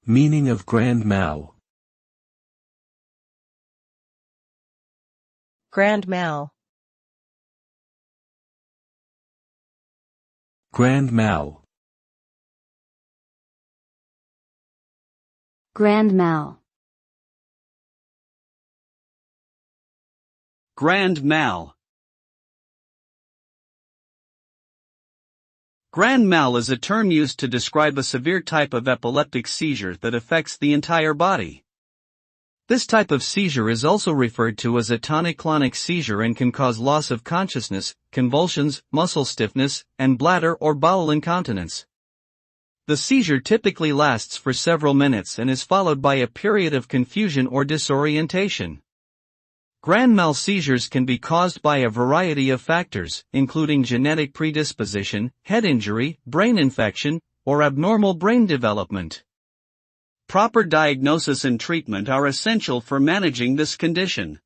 Meaning of grand mal. Grand mal. Grand mal. Grand mal. Grand mal. Grand mal is a term used to describe a severe type of epileptic seizure that affects the entire body. This type of seizure is also referred to as a tonic-clonic seizure and can cause loss of consciousness, convulsions, muscle stiffness, and bladder or bowel incontinence. The seizure typically lasts for several minutes and is followed by a period of confusion or disorientation. Grand mal seizures can be caused by a variety of factors, including genetic predisposition, head injury, brain infection, or abnormal brain development. Proper diagnosis and treatment are essential for managing this condition.